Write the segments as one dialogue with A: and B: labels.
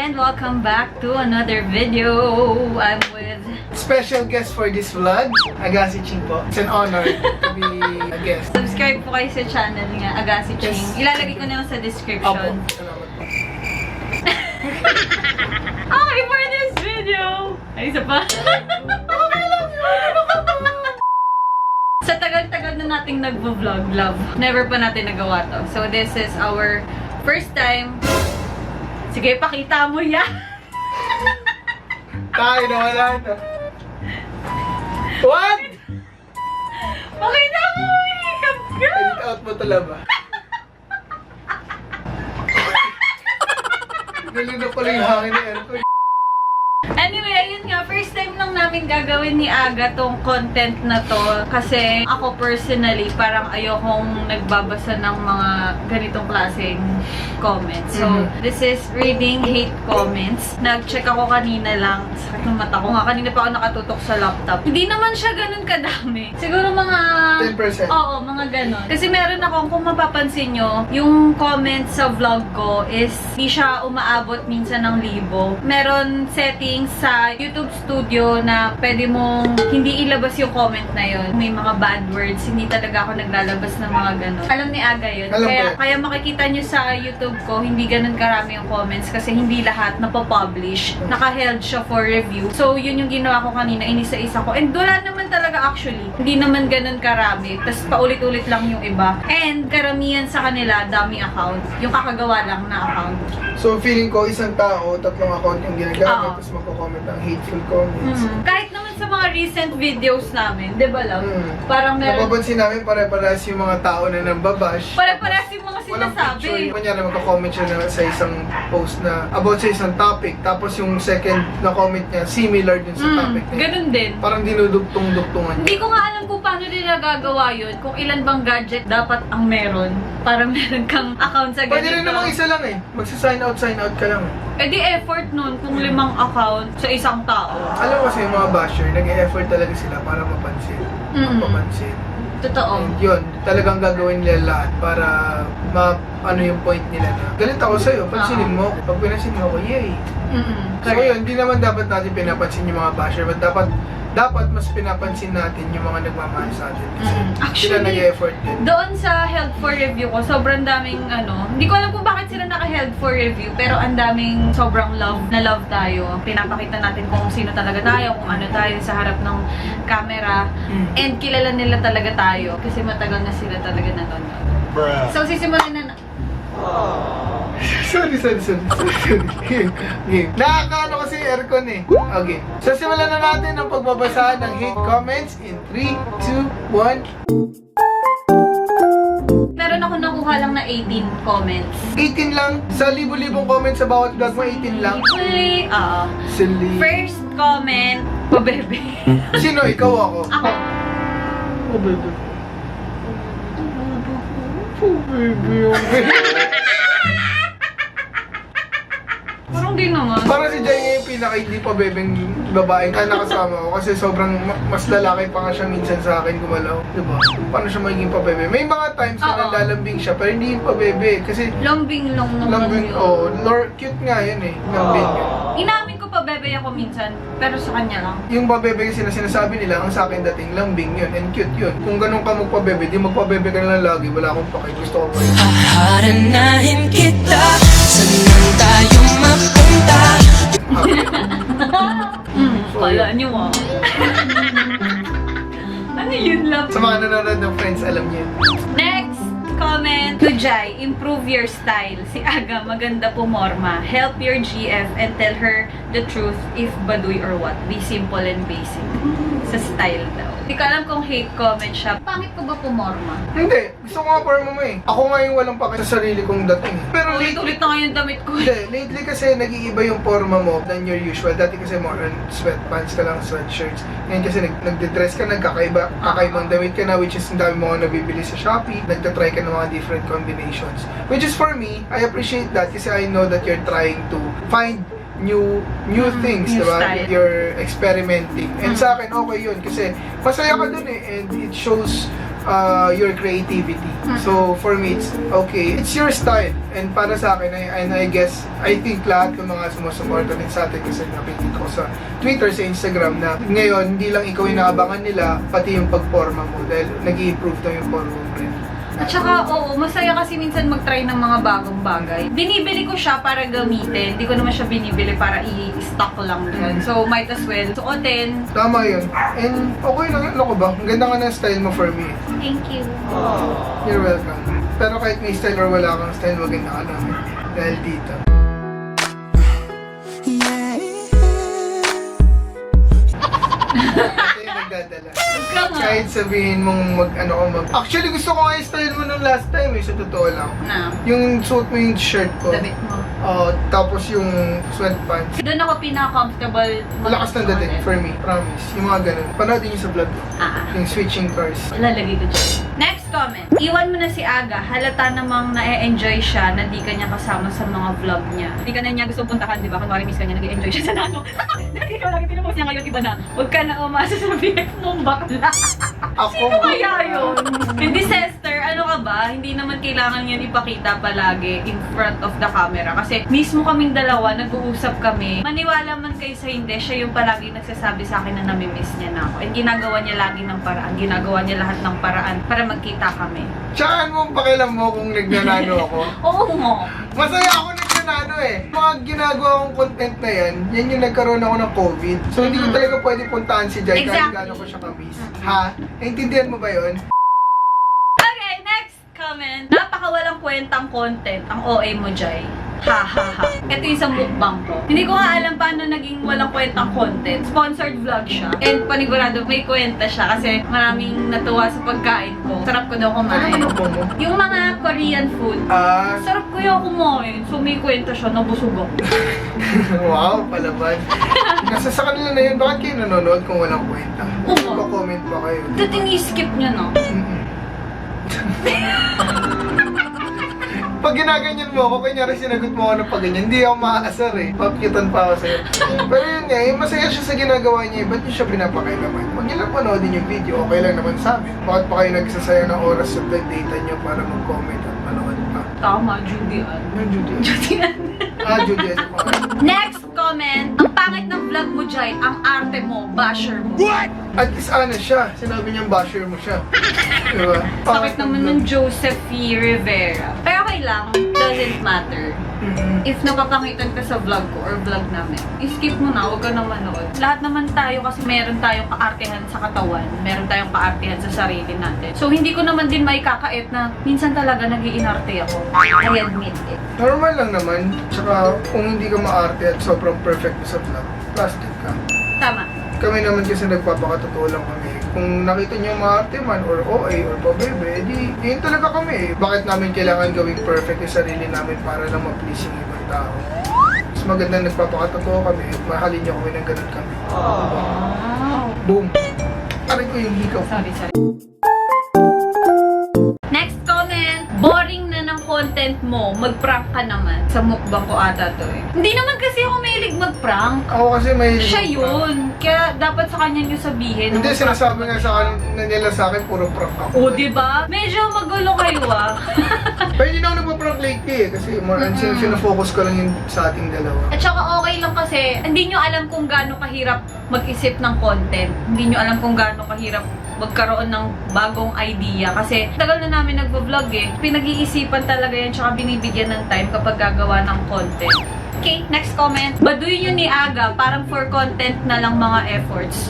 A: and welcome back to another video. I'm with
B: Special guest for this vlog, Agassi Ching po. It's an honor to be a guest.
A: Subscribe po kayo sa channel niya, Agassi Ching.
B: Yes.
A: Ilalagay ko na lang sa
B: Opo,
A: description.
B: salamat po.
A: Okay, for this video! Ay, isa pa. Sa tagal-tagal na nating nagvo-vlog, love, never pa natin nagawa to. So this is our first time. Sige, pakita mo yan!
B: Tayo na wala na. What?
A: Pakita mo! Hikap ka!
B: Edit out mo tala ba? Galing na pala yung hangin ni Aircon.
A: Anyway, ayun nga, first time lang namin gagawin ni Aga tong content na to. Kasi ako personally, parang ayokong nagbabasa ng mga ganitong klaseng comments. So, this is reading hate comments. Nag-check ako kanina lang. Sakit ng mata ko nga. Kanina pa ako nakatutok sa laptop. Hindi naman siya ganun kadami. Siguro mga
B: 10%.
A: Oo, mga ganun. Kasi meron akong, kung mapapansin nyo, yung comments sa vlog ko is di siya umaabot minsan ng 1,000. Meron settings sa YouTube Studio na pwede mong hindi ilabas yung comment na yun. May mga bad words, hindi talaga ako naglalabas ng mga ganun. Alam ni Aga yun.
B: Alam ko.
A: Kaya makikita nyo sa YouTube ko, hindi ganun karami yung comments kasi hindi lahat napapublish. Naka-held siya for review. So, yun yung ginawa ko kanina, inisa-isa ko. And wala naman talaga actually. Hindi naman ganun karami. Tapos paulit-ulit lang yung iba. And karamihan sa kanila, dami account. Yung kakagawa lang na account.
B: So feeling ko isang tao, tatlong account yung ginagamit,
A: Oo.
B: tapos magko-comment ng hateful comments.
A: Kahit naman sa mga recent videos namin, di ba love? Parang meron...
B: Napapansin namin pare-parehas yung mga tao na nambabash.
A: Pare-parehas yung mga
B: Walang picture.
A: sinasabi.
B: Kunyari magka-comment siya na sa isang post na about sa isang topic, tapos yung second na comment niya similar dun sa topic niya.
A: Ganun din.
B: Parang dinudugtong-dugtungan niya.
A: Hindi ko nga alam kung paano nila gagawa yun. Kung ilan bang gadget dapat ang meron para meron kang account sa ganito.
B: Pwede rin namang isa lang eh. Magsa-sign out ka lang eh.
A: Eh di effort nun kung 5 account sa isang tao.
B: Alam mo kasi yung mga basher, nag-e-effort talaga sila para mapansin. Mapapansin.
A: Totoo.
B: And yun, talagang gagawin nila lahat para ano yung point nila na galit ako sa'yo, pansinin mo ako. Pag pinansin mo ako, yay. So yun, hindi naman dapat natin pinapansin yung mga basher, but dapat mas pinapansin natin yung mga nagmamahal sa atin. Kasi sila
A: Actually,
B: nag-e-effort din.
A: doon sa held for review ko, sobrang daming hindi ko alam kung bakit sila naka-held for review, pero ang daming sobrang love tayo. Pinapakita natin kung sino talaga tayo, kung ano tayo sa harap ng camera. And kilala nila talaga tayo kasi matagal na sila talaga nanonood. So, sisimulan na
B: Sorry. Game. Nakakaano kasi aircon eh. Okay. So, simulan na natin ang pagbabasa ng hate comments in 3, 2, 1.
A: Meron ako nakuha lang na 18 comments.
B: 18 lang. Sa libo-libong comments sa bawat vlog mo, 18 lang.
A: Actually,
B: Silly.
A: first comment, pabebe.
B: Sino? Ikaw o ako?
A: Ako.
B: Oh, baby. Oh, baby.
A: Parang di naman.
B: Parang si Jai nga yung pinaka hindi pa bebeng babae na nakasama ko kasi sobrang mas lalaki pa nga siya minsan sa akin gumalaw. Diba? Paano siya magiging pa bebe? May mga times na
A: Oo.
B: nalalambing siya pero hindi yung pa bebe kasi
A: Lambing lang naman
B: lambing, cute nga yun eh. Lambing yun.
A: Inamin ko pa bebe ako minsan, pero sa kanya lang.
B: Yung pabebe kasi na sinasabi nila, ang sa akin dating lambing yun and cute yun. Kung ganun ka magpabebe, di magpabebe ka na lang lagi, wala akong pake. Gusto ko pa yun.
C: Haranahin kita, saan tayo mapunta?
A: Kala niyo Ano yun lang?
B: Sa mga nanonood ng friends, alam niyo yun.
A: Next comment to Jai, improve your style. Si Aga, maganda pumorma. Help your GF and tell her the truth if baduy or what. Be simple and basic. Sa style daw. Hindi ko alam kung hate comment siya. Pangit ko ba pumorma?
B: Hindi, gusto ko nga forma mo eh. Ako nga yung walang pake sa sarili kong dating. Pero
A: Ulit-ulit na ngayon damit ko.
B: Hindi, lately kasi nag-iiba yung forma mo than your usual. Dati kasi more on sweatpants ka lang, sweatshirts. Ngayon kasi nagde-dress ka, kakaibang damit ka na, which is ang dami mo nabibili sa Shopee. Nagtatry ka ng mga different combinations. Which is for me, I appreciate that kasi I know that you're trying to find new things,
A: new
B: diba?
A: style.
B: You're experimenting. And sa akin, okay yun kasi masaya ka dun eh. And it shows your creativity. So for me, it's okay. It's your style. And para sa akin, and I guess, I think lahat ng mga sumusuporta din sa atin kasi nakikita ko sa Twitter, sa Instagram na ngayon, hindi lang ikaw yung naabangan nila, pati yung pagporma mo dahil nag-i-improve na yung forma mo rin.
A: At saka, oo, masaya kasi minsan mag-try ng mga bagong bagay. Binibili ko siya para gamitin. Hindi ko naman siya binibili para i-stock lang yan. So, might as well suotin.
B: Tama yun. And okay lang, ano ko ba? Ang ganda nga ng style mo for me.
A: Thank you.
B: You're welcome. Pero kahit may style or wala kang style, maganda ka naman. Dahil dito. Ito yung nagdadala.
A: Huwag ka nga.
B: Kahit sabihin mong Actually, gusto ko nga yung style mo nung last time sa totoo lang.
A: Na,
B: Yung suot mo yung shirt ko.
A: damit mo.
B: Tapos yung sweatpants.
A: Doon ako pinaka-comfortable.
B: Malakas ng dating for me, promise. Yung mga ganun. Panoodin niyo sa vlog ko. Yung switching cars.
A: Lalagay ko dyan. Next comment. Iwan mo na si Aga. Halata namang na-enjoy siya na di ka niya kasama sa mga vlog niya. Di ka na niya gusto puntahan, di ba? Kunwari miss ka niya, nag-enjoy siya sa nano. Dati ikaw lagi pinupost niya ngayon, iba na. Huwag ka na umasa sa BF mong bakla.
B: Ako,
A: Sino kaya yun? Hindi, sister, ano ka ba? Hindi naman kailangan yan ipakita palagi in front of the camera. Kasi mismo kaming dalawa, nag-uusap kami. Maniwala man kayo sa hindi, siya yung palagi nagsasabi sa akin na namimiss niya na ako. And ginagawa niya lagi ng paraan. Ginagawa niya lahat ng paraan para magkita kami.
B: Tsaka mo pakialam mo kung nagnanano ako.
A: Oo mo.
B: Masaya ako nagnanano eh. Mga ginagawa kong content na yan yung nagkaroon ako ng COVID. So hindi ko talaga pwede puntahan si Jai kahit
A: Exactly.
B: gano'n ko siya ka-miss. Ha? Naintindihan mo ba yun?
A: Okay, next comment. Napakawalang kwentang content ang OA mo, Jai. Ha ha ha. Ito yung sa mukbang ko. Hindi ko nga alam paano naging walang kwentang content. Sponsored vlog siya. And panigurado may kwenta siya kasi maraming natuwa sa pagkain ko. Sarap ko daw kumain.
B: Ano mo?
A: Yung mga Korean food, sarap ko yung kumain. So may kwenta siya, nabusog ako.
B: Wow, palaban. Nasa sa kanila na yun, bakit kayo nanonood kung walang kwenta?
A: Oo.
B: Comment pa kayo.
A: Ito tiniskip niya, no?
B: Pag ginaganyan mo ako, kunyari sinagot mo ako ng pag ganyan, hindi ako maaasar eh. Papitan pa ako sa'yo. Pero yun nga, masaya siya sa ginagawa niya eh. Ba't niyo siya pinapakailaman? Huwag niyo lang panoodin yung video, okay lang naman sa amin. Bakit pa kayo nagsasaya ng oras sa data niyo para mag-comment at manood pa?
A: Tama, Judy Ann.
B: Yung Judy.
A: Judy Ann.
B: Judy.
A: Next comment. Ang pangit ng vlog mo, Jai. Ang arte mo, basher mo.
B: What? At least honest siya. Sinabi niyang basher mo siya. Diba?
A: Sakit naman ng Josephine Rivera. Pero okay lang, doesn't matter. If napapangitan ka sa vlog ko or vlog namin, skip mo na, huwag ka na manood. Lahat naman tayo kasi meron tayong kaartehan sa katawan, meron tayong kaartehan sa sarili natin. So hindi ko naman din may kakait na minsan talaga nag-iinarte ako. I admit it.
B: Normal lang naman. Tsaka kung hindi ka maarte at sobrang perfect sa vlog, plastic ka.
A: Tama.
B: Kami naman kasi nagpapakatotoo lang kami. Kung nakita niyo maarte man or OA or pabebe, di yun talaga kami. Bakit namin kailangan gawing perfect yung sarili namin para lang ma-please yung ibang tao? Mas maganda nagpapakatotoo kami at mahalin niyo kami ng ganun kami.
A: Wow.
B: Boom! Aray ko yung hikaw.
A: Sorry. Next comment. Boring na ng content mo. Mag-prank ka naman. Sa mukbang ko ata to eh. Hindi naman kasi ako mahilig mag-prank.
B: Ako kasi may...
A: Siya yun. Kaya dapat sa kanya nyo sabihin.
B: Hindi,
A: mag-prank
B: sinasabi
A: ka
B: nga
A: ba
B: sa
A: siya?
B: akin, nila sa akin, puro prank ako.
A: O, diba? Medyo magulo kayo ah.
B: Pero hindi na ako nagpa-prank lately eh. Kasi more on sinafocus ko lang yun sa ating dalawa.
A: At saka okay lang kasi, hindi nyo alam kung gaano kahirap mag-isip ng content. Hindi nyo alam kung gaano kahirap magkaroon ng bagong idea. Kasi tagal na namin nagvo-vlog eh. Pinag-iisipan talaga yan tsaka binibigyan ng time kapag gagawa ng content. Okay, next comment. Baduy yun ni Aga, parang for content na lang mga efforts.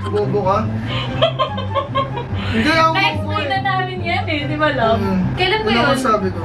B: Bobo ka? Hindi ako
A: Na-explain na namin yan eh, di ba love? Kailan ba
B: Ano
A: yun?
B: ang sabi ko?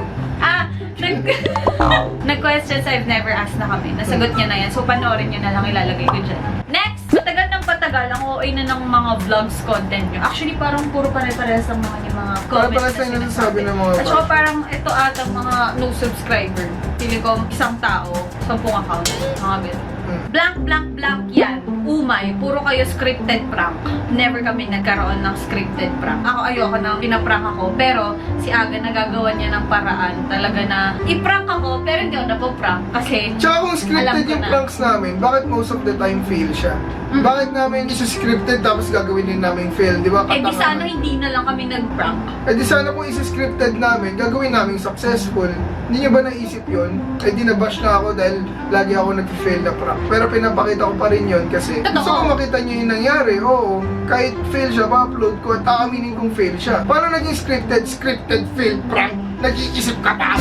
A: Nag-questions I've never asked na kami. Nasagot niya na yan. So, panoorin niyo na lang, ilalagay ko dyan. Next! Matagal ng patagal, ang OA na ng mga vlogs content niyo. Actually, parang puro pare-parehas ang mga comments
B: Para-parehas lang yung nasasabi ng mga
A: At saka parang ito ata mga no subscriber. Pili ko isang tao, 10 account, mga ganun. Blank, blank, blank yan. humay, puro kayo scripted prank. Never kami nagkaroon ng scripted prank. Ako ayoko na pinaprank ako, pero si Aga nagagawa niya ng paraan talaga na i-prank ako, pero hindi ako napaprank kasi
B: Tsaka kung
A: alam
B: scripted
A: ko
B: yung
A: na.
B: pranks namin, bakit most of the time fail siya? Bakit namin isa-scripted tapos gagawin din namin fail, di ba?
A: Eh di
B: Katangahan.
A: sana hindi na lang kami nag-prank.
B: Eh di sana kung isa-scripted namin, gagawin namin successful. Hindi nyo ba naisip yun? Eh di nabash na ako dahil lagi ako nag-fail na prank. Pero pinapakita ko pa rin yun kasi
A: Totoo.
B: gusto ko makita nyo yung nangyari. Oo, kahit fail siya, ma-upload ko at aaminin kong fail siya. Paano naging scripted fail prank? Nag-iisip ka pa?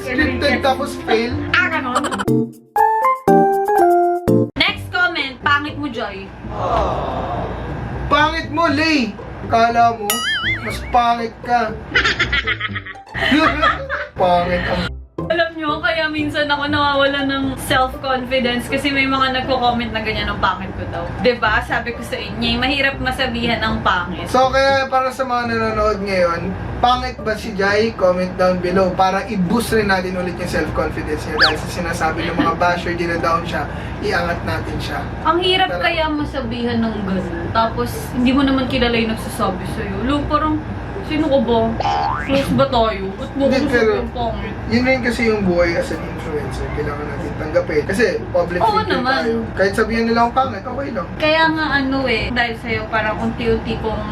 B: Scripted tapos fail?
A: Ganon. Next comment, pangit mo, Joy.
B: Pangit mo, Lay! Kala mo, mas pangit ka. Pangit ang...
A: Alam nyo, kaya minsan ako nawawala ng self-confidence kasi may mga nagko-comment na ganyan ng pangit ko daw. 'Di ba? Sabi ko sa inyo, mahirap masabihan ng pangit.
B: So, kaya para sa mga nanonood ngayon, pangit ba si Jai? Comment down below para i-boost rin natin ulit yung self-confidence niya dahil sa sinasabi ng mga basher, dina-down siya, iangat natin siya.
A: Ang hirap kaya masabihan ng ganun. Tapos, hindi mo naman kilala yung nagsasabi sa'yo. Lo, parang, sino ko ba? Close ba tayo? Ba't mo ko
B: Hindi, pero-
A: sabihin pangit?
B: Yun rin kasi yung buhay as an influencer. Kailangan natin tanggapin. Kasi public
A: Oo
B: figure
A: naman.
B: tayo. Kahit sabihin nila akong pangit, okay lang.
A: Kaya nga dahil sa'yo parang unti-unti kong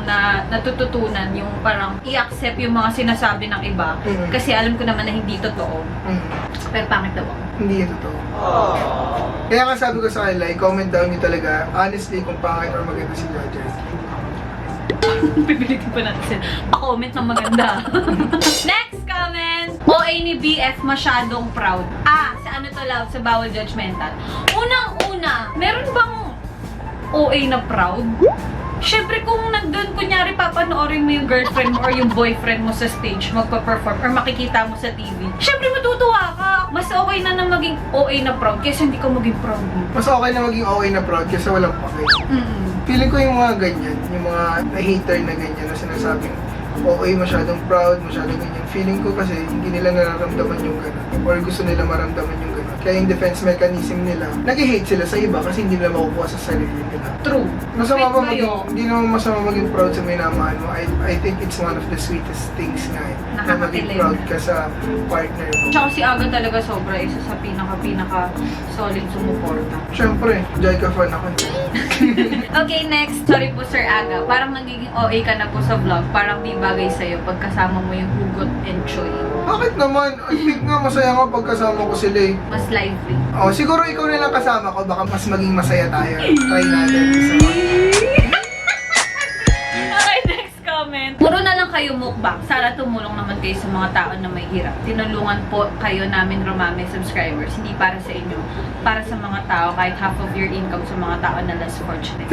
A: natututunan yung parang i-accept yung mga sinasabi ng iba.
B: Mhm.
A: Kasi alam ko naman na hindi totoo. Pero pangit daw ako.
B: Hindi yun totoo. Kaya nga sabi ko sa kanila, i-comment down nyo talaga, honestly, kung pangit or maganda si Jaja.
A: Pipilitin pa natin sila. Pa-comment ng maganda. Next comment! OA ni BF masyadong proud. Sa ano to love? Sa bawal judgmental. Unang-una, meron bang OA na proud? Siyempre kung nandun, kunyari papanoorin mo yung girlfriend mo or yung boyfriend mo sa stage magpa-perform or makikita mo sa TV, siyempre matutuwa ka. Mas okay na maging OA na proud kaysa hindi ka maging proud mo.
B: Mas okay na maging okay na proud kasi walang pake. Feeling ko yung mga ganyan, yung mga na-hater na ganyan na sinasabing okay, masyadong proud, masyadong ganyan. Feeling ko kasi hindi nila nararamdaman yung gano'n. Or gusto nila maramdaman yung gano'n. Kaya yung defense mechanism nila, nag-hate sila sa iba kasi hindi nila makukuha sa sarili nila.
A: True.
B: Masama
A: Sweet
B: ba
A: ba yun?
B: hindi naman masama maging proud sa may namaan mo. I think it's one of the sweetest things nga eh. Na maging
A: Nakakakilig.
B: proud ka sa partner mo.
A: Tsaka si Aga talaga sobra isa sa pinaka solid sumuporta.
B: Siyempre, Jai ka fan ako.
A: Okay, next. Sorry po, Sir Aga. Parang nagiging OA ka na po sa vlog. Parang di bagay sa'yo pagkasama mo yung Hugot and Choi.
B: Bakit naman? I think nga masaya nga pagkasama ko sila eh.
A: Mas lively.
B: Oh, siguro ikaw na lang kasama ko, baka mas maging masaya tayo. Try natin. Isa.
A: Okay, next comment. Puro na lang kayo mukbang. Sana tumulong naman kayo sa mga tao na may hirap. Tinulungan po kayo namin Romame subscribers. Hindi para sa inyo. Para sa mga tao, kahit half of your income sa mga tao na less fortunate.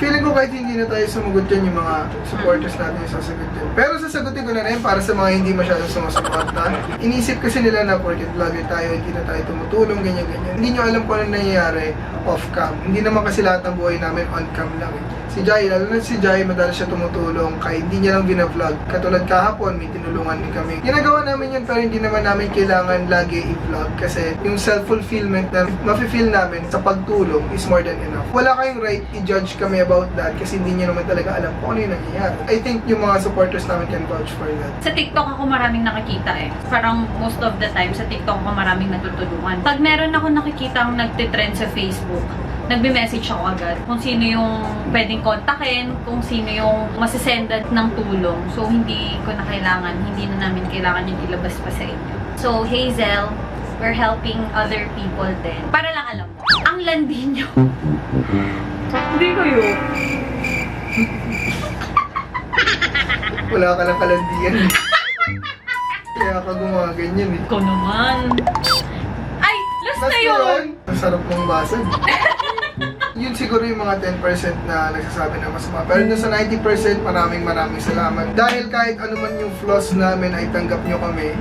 B: Feeling ko kahit hindi na tayo sumugot dyan, yung mga supporters natin yung sasagot dyan. Pero sasagutin ko na rin para sa mga hindi masyadong sumasuporta. Inisip kasi nila na porket vlogger tayo, hindi na tayo tumutulong, ganyan-ganyan. Hindi nyo alam kung ano nangyayari off-cam. Hindi naman kasi lahat ng buhay namin on-cam lang eh. Si Jai, lalo na si Jai, madalas siya tumutulong kahit hindi niya lang binavlog. Katulad kahapon, may tinulungan din kami. Ginagawa namin yun pero hindi naman namin kailangan lagi i-vlog kasi yung self-fulfillment na mafe-feel namin sa pagtulong is more than enough. Wala kayong right i-judge kami about that kasi hindi niyo naman talaga alam kung ano yung nangyayari. I think yung mga supporters namin can vouch for that.
A: Sa TikTok ako maraming nakikita eh. Parang most of the time sa TikTok ako maraming natutulungan. Pag meron ako nakikitang nagtitrend sa Facebook, nagbe-message ako agad kung sino yung pwedeng kontakin, kung sino yung masisendan ng tulong. So, hindi ko na kailangan, hindi na namin kailangan yung ilabas pa sa inyo. So, Hazel, we're helping other people din. Para lang alam mo, ang landi nyo. Hindi kayo.
B: Wala ka lang kalandian eh. Kaya ka gumawa ganyan eh.
A: Ikaw naman. Ay, last na yun.
B: Ang sarap mong basag. Yun siguro yung mga 10% na nagsasabi na masama. Pero dun sa 90%, maraming salamat. Dahil kahit ano man yung flaws namin ay tanggap nyo kami.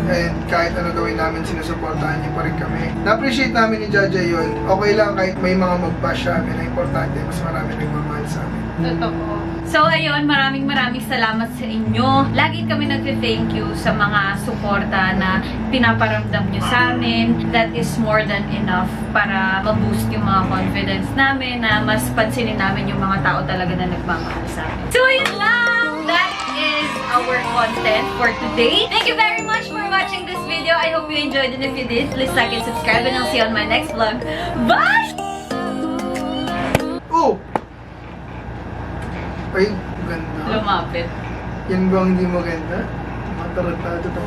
B: And kahit ano gawin namin, sinusuportahan nyo pa rin kami. Na-appreciate namin ni Jaja yun. Okay lang kahit may mga mag-bash sa amin. Ang importante, mas marami nagmamahal sa amin.
A: Totoo. So, ayun, maraming salamat sa inyo. Lagi kami nag-thank you sa mga suporta na pinaparamdam nyo sa amin. That is more than enough para ma-boost yung mga confidence namin na mas pansinin namin yung mga tao talaga na nagmamahal sa amin. So, yun lang! That is our content for today. Thank you very much for watching this video. I hope you enjoyed it. If you did, please like and subscribe and I'll see you on my next vlog. Bye!
B: Oh! Ay, ganda.
A: Lumapit.
B: Yan ba ang hindi maganda? Matarantado ito.